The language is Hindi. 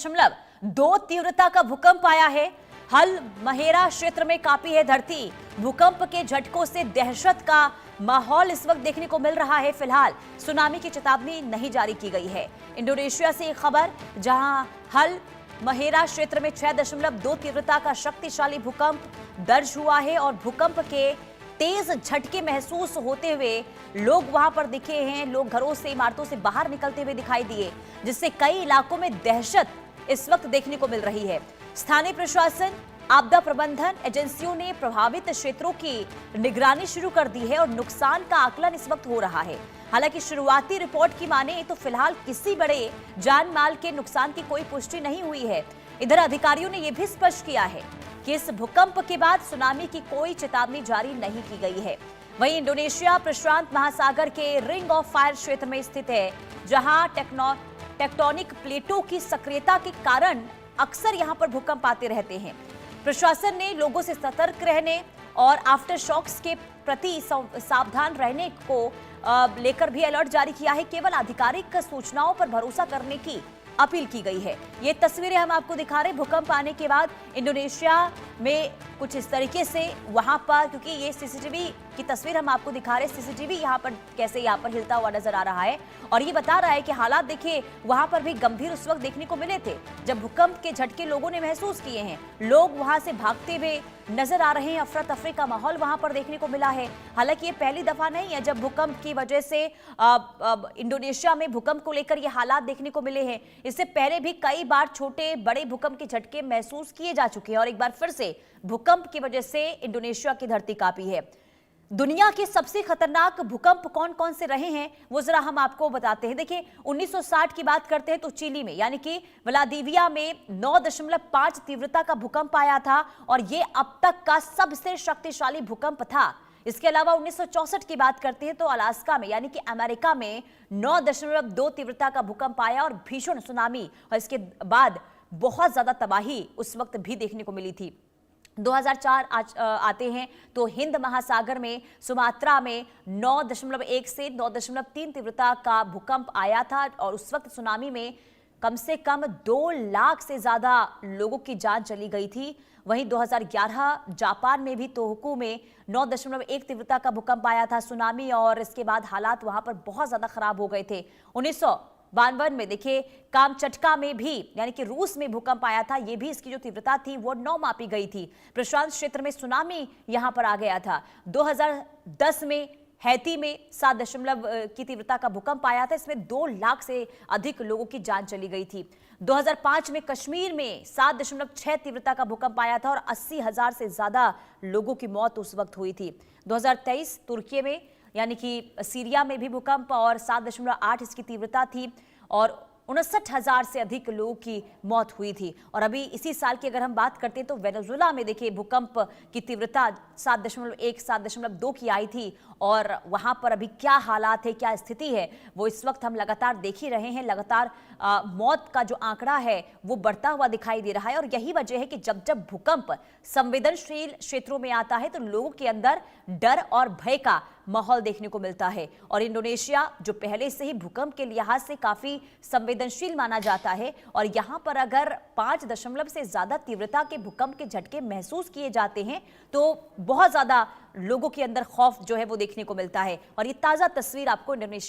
6.2 तीव्रता का भूकंप आया है। हल महेरा क्षेत्र में कांपी है धरती। भूकंप के झटकों से दहशत का माहौल इस वक्त देखने को मिल रहा है। फिलहाल सुनामी की चेतावनी नहीं जारी की गई है। इंडोनेशिया से एक खबर, जहां हल महेरा क्षेत्र में 6.2 तीव्रता का शक्तिशाली भूकंप दर्ज हुआ है और भूकंप के तेज झटके महसूस होते हुए लोग वहां पर दिखे हैं। लोग घरों से, इमारतों से बाहर निकलते हुए दिखाई दिए, जिससे कई इलाकों में दहशत इस वक्त देखने को मिल रही है। स्थानीय प्रशासन, आपदा प्रबंधन एजेंसियों ने प्रभावित क्षेत्रों की निगरानी शुरू कर दी है और नुकसान का आकलन इस वक्त हो रहा है। हालांकि शुरुआती रिपोर्ट की माने तो फिलहाल किसी बड़े जान माल के नुकसान की कोई पुष्टि नहीं हुई है। इधर अधिकारियों ने यह भी स्पष्ट किया है कि इस भूकंप के बाद सुनामी की कोई चेतावनी जारी नहीं की गई है। वहीं इंडोनेशिया प्रशांत महासागर के रिंग ऑफ फायर क्षेत्र में स्थित है, जहां टेक्टोनिक प्लेटों की सक्रियता के कारण अक्सर यहां पर भूकंप आते रहते हैं। प्रशासन ने लोगों से सतर्क रहने और आफ्टर शॉक्स के प्रति सावधान रहने को लेकर भी अलर्ट जारी किया है। केवल आधिकारिक सूचनाओं पर भरोसा करने की अपील की गई है। ये तस्वीरें हम आपको दिखा रहे हैं भूकंप आने के बाद इंडोनेशिया में कुछ इस तरीके से वहां पर, क्योंकि ये सीसीटीवी की तस्वीर हम आपको दिखा रहे हैं। सीसीटीवी यहां पर कैसे यहां पर हिलता हुआ नजर आ रहा है और ये बता रहा है कि हालात देखिए वहां पर भी गंभीर उस वक्त देखने को मिले थे जब भूकंप के झटके लोगों ने महसूस किए हैं। लोग वहां से भागते हुए नजर आ रहे हैं। अफरा तफरी का माहौल वहां पर देखने को मिला है। हालांकि ये पहली दफा नहीं है जब भूकंप की वजह से इंडोनेशिया में भूकंप को लेकर ये हालात देखने को मिले हैं। इससे पहले भी कई बार छोटे बड़े भूकंप के झटके महसूस किए जा चुके हैं और एक बार फिर से भूकंप की वजह से इंडोनेशिया की धरती कांपी है। दुनिया के सबसे खतरनाक भूकंप कौन कौन से रहे हैं वो जरा हम आपको बताते हैं। देखिए 1960 की बात करते हैं तो चिली में यानी कि व्लादिविया में 9.5 तीव्रता का भूकंप आया था और ये अब तक का सबसे शक्तिशाली भूकंप था। इसके अलावा 1964 की बात करते हैं तो अलास्का में यानी कि अमेरिका में 9.2 तीव्रता का भूकंप आया और भीषण सुनामी और इसके बाद बहुत ज्यादा तबाही उस वक्त भी देखने को मिली थी। 2004 आते हैं तो हिंद महासागर में सुमात्रा में 9.1 से 9.3 तीव्रता का भूकंप आया था और उस वक्त सुनामी में कम से कम 2 लाख से ज्यादा लोगों की जान चली गई थी। वहीं 2011 जापान में भी तोहोकू में 9.1 तीव्रता का भूकंप आया था सुनामी और इसके बाद हालात वहां पर बहुत ज्यादा खराब हो गए थे। 1952 में देखिए कामचटका में भी यानी कि रूस में भूकंप आया था। ये भी इसकी जो तीव्रता थी वो 9 मापी गई थी। प्रशांत क्षेत्र में सुनामी यहां पर आ गया था। 2010 में हैती में 7 की तीव्रता का भूकंप आया था। इसमें 2 लाख से अधिक लोगों की जान चली गई थी। 2005 में कश्मीर में 7.6 तीव्रता का भूकंप आया था और 80,000 से ज्यादा लोगों की मौत उस वक्त हुई थी। 2023 तुर्की में यानी कि सीरिया में भी भूकंप और 7.8 इसकी तीव्रता थी और 59,000 से अधिक लोगों की मौत हुई थी। और अभी इसी साल की अगर हम बात करते हैं तो वेनेजुएला में देखिए भूकंप की तीव्रता 7.1 7.2 की आई थी और वहां पर अभी क्या हालात है, क्या स्थिति है वो इस वक्त हम लगातार देख ही रहे हैं। लगातार मौत का जो आंकड़ा है वो बढ़ता हुआ दिखाई दे रहा है और यही वजह है कि जब जब भूकंप संवेदनशील क्षेत्रों में आता है तो लोगों के अंदर डर और भय का माहौल देखने को मिलता है। और इंडोनेशिया जो पहले से ही भूकंप के लिहाज से काफी संवेदनशील माना जाता है और यहां पर अगर 5 दशमलव से ज्यादा तीव्रता के भूकंप के झटके महसूस किए जाते हैं तो बहुत ज्यादा लोगों के अंदर खौफ जो है वो देखने को मिलता है। और ये ताजा तस्वीर आपको इंडोनेशिया